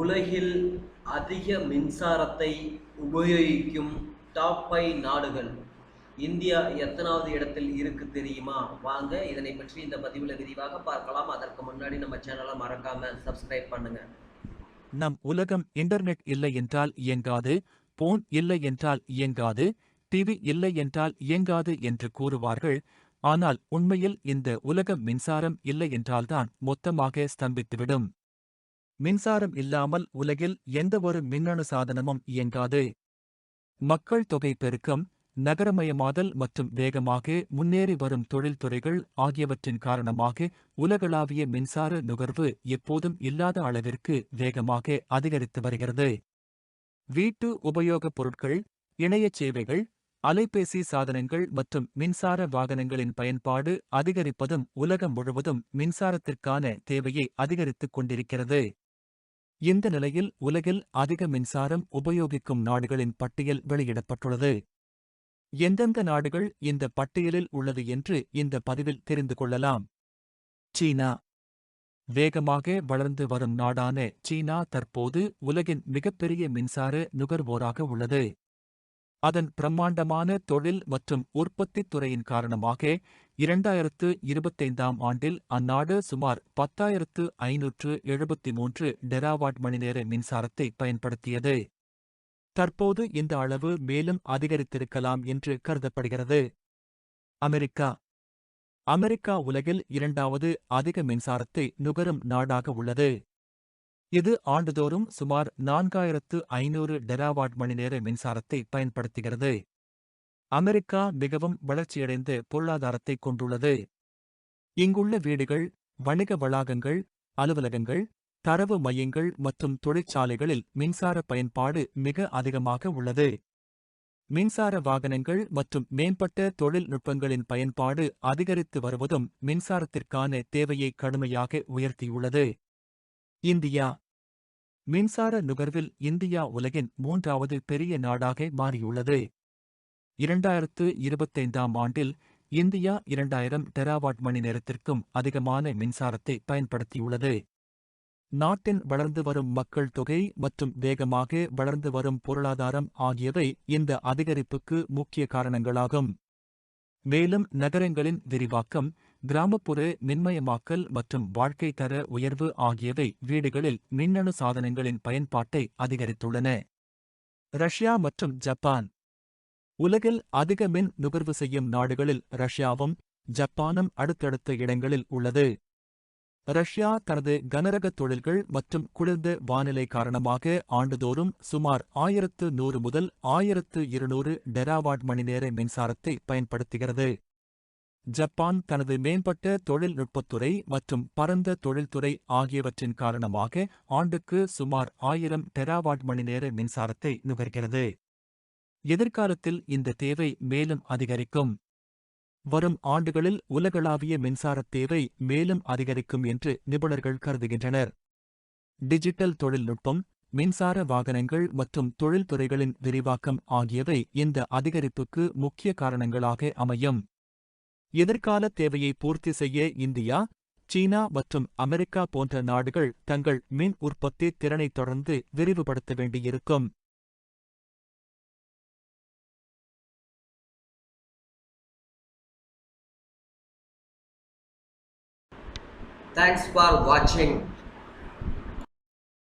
உலகில் அதிக மின்சாரத்தை உபயோகிக்கும் டாப் 5 நாடுகள். இந்தியா எத்தனாவது இடத்தில் இருக்கு தெரியுமா? வாங்க இதனை பற்றி இந்த பதிவில் விரிவாக பார்க்கலாம். அதற்கு முன்னாடி நம்ம சேனலை மறக்காம சப்ஸ்கிரைப் பண்ணுங்க. நம் உலகம் இன்டர்நெட் இல்லை என்றால் இயங்காது, போன் இல்லை என்றால் இயங்காது, டிவி இல்லை என்றால் இயங்காது என்று கூறுவார்கள். ஆனால் உண்மையில் இந்த உலகம் மின்சாரம் இல்லை என்றால்தான் மொத்தமாக ஸ்தம்பித்துவிடும். மின்சாரம் இல்லாமல் உலகில் எந்தவொரு மின்னணு சாதனமும் இயங்காது. மக்கள் தொகை பெருக்கம், நகரமயமாதல் மற்றும் வேகமாக முன்னேறி வரும் தொழில்துறைகள் ஆகியவற்றின் காரணமாக உலகளாவிய மின்சார நுகர்வு எப்போதும் இல்லாத அளவிற்கு வேகமாக அதிகரித்து வருகிறது. வீட்டு உபயோகப் பொருட்கள், இணையச் சேவைகள், அலைபேசி சாதனங்கள் மற்றும் மின்சார வாகனங்களின் பயன்பாடு அதிகரிப்பதும் உலகம் முழுவதும் மின்சாரத்திற்கான தேவையை அதிகரித்துக் கொண்டிருக்கிறது. இந்த நிலையில் உலகில் அதிக மின்சாரம் உபயோகிக்கும் நாடுகளின் பட்டியல் வெளியிடப்பட்டுள்ளது. எந்தெந்த நாடுகள் இந்த பட்டியலில் உள்ளது என்று இந்த பதிவில் தெரிந்து கொள்ளலாம். சீனா. வேகமாக வளர்ந்து வரும் நாடான சீனா தற்போது உலகின் மிகப்பெரிய மின்சார நுகர்வோராக உள்ளது. அதன் பிரம்மாண்டமான தொழில் மற்றும் உற்பத்தித் துறையின் காரணமாக 2025ஆம் ஆண்டில் அந்நாடு சுமார் 10,573 டெராவாட் மணிநேர மின்சாரத்தை பயன்படுத்தியது. தற்போது இந்த அளவு மேலும் அதிகரித்திருக்கலாம் என்று கருதப்படுகிறது. அமெரிக்கா. அமெரிக்கா உலகில் 2வது அதிக மின்சாரத்தை நுகரும் நாடாக உள்ளது. இது ஆண்டுதோறும் சுமார் 4,500 டெராவாட் மணிநேர மின்சாரத்தை பயன்படுத்துகிறது. அமெரிக்கா மிகவும் வளர்ச்சியடைந்த பொருளாதாரத்தை கொண்டுள்ளது. இங்குள்ள வீடுகள், வணிக வளாகங்கள், அலுவலகங்கள், தரவு மையங்கள் மற்றும் தொழிற்சாலைகளில் மின்சார பயன்பாடு மிக அதிகமாக உள்ளது. மின்சார வாகனங்கள் மற்றும் மேம்பட்ட தொழில்நுட்பங்களின் பயன்பாடு அதிகரித்து வருவதும் மின்சாரத்திற்கான தேவையை கடுமையாக உயர்த்தியுள்ளது. இந்தியா. மின்சார நுகர்வில் இந்தியா உலகின் 3வது பெரிய நாடாக மாறியுள்ளது. 2025ஆம் ஆண்டில் இந்தியா 2000 டெராவாட் மணி நேரத்திற்கும் அதிகமான மின்சாரத்தை பயன்படுத்தியுள்ளது. நாட்டின் வளர்ந்து வரும் மக்கள் தொகை மற்றும் வேகமாக வளர்ந்து வரும் பொருளாதாரம் ஆகியவை இந்த அதிகரிப்புக்கு முக்கிய காரணங்களாகும். மேலும் நகரங்களின் விரிவாக்கம், கிராமப்புற மின்மயமாக்கல் மற்றும் வாழ்க்கை தர உயர்வு ஆகியவை வீடுகளில் மின்னணு சாதனங்களின் பயன்பாட்டை அதிகரித்துள்ளன. ரஷ்யா மற்றும் ஜப்பான். உலகில் அதிக மின் நுகர்வு செய்யும் நாடுகளில் ரஷ்யாவும் ஜப்பானும் அடுத்தடுத்த இடங்களில் உள்ளது. ரஷ்யா தனது கனரக தொழில்கள் மற்றும் குளிர்ந்த வானிலை காரணமாக ஆண்டுதோறும் சுமார் 1100 முதல் 1200 டெராவாட் மணிநேர மின்சாரத்தை பயன்படுத்துகிறது. ஜப்பான் தனது மேம்பட்ட தொழில்நுட்பத்துறை மற்றும் பரந்த தொழில்துறை ஆகியவற்றின் காரணமாக ஆண்டுக்கு சுமார் 1000 டெராவாட் மணிநேர மின்சாரத்தை நுகர்கிறது. எதிர்காலத்தில் இந்த தேவை மேலும் அதிகரிக்கும். வரும் ஆண்டுகளில் உலகளாவிய மின்சாரத் தேவை மேலும் அதிகரிக்கும் என்று நிபுணர்கள் கருதுகின்றனர். டிஜிட்டல் தொழில்நுட்பம், மின்சார வாகனங்கள் மற்றும் தொழில்துறைகளின் விரிவாக்கம் ஆகியவை இந்த அதிகரிப்புக்கு முக்கிய காரணங்களாக அமையும். எதிர்கால தேவையை பூர்த்தி செய்ய இந்தியா, சீனா மற்றும் அமெரிக்கா போன்ற நாடுகள் தங்கள் மின் உற்பத்தி திறனை தொடர்ந்து விரிவுபடுத்த வேண்டியிருக்கும். Thanks for watching.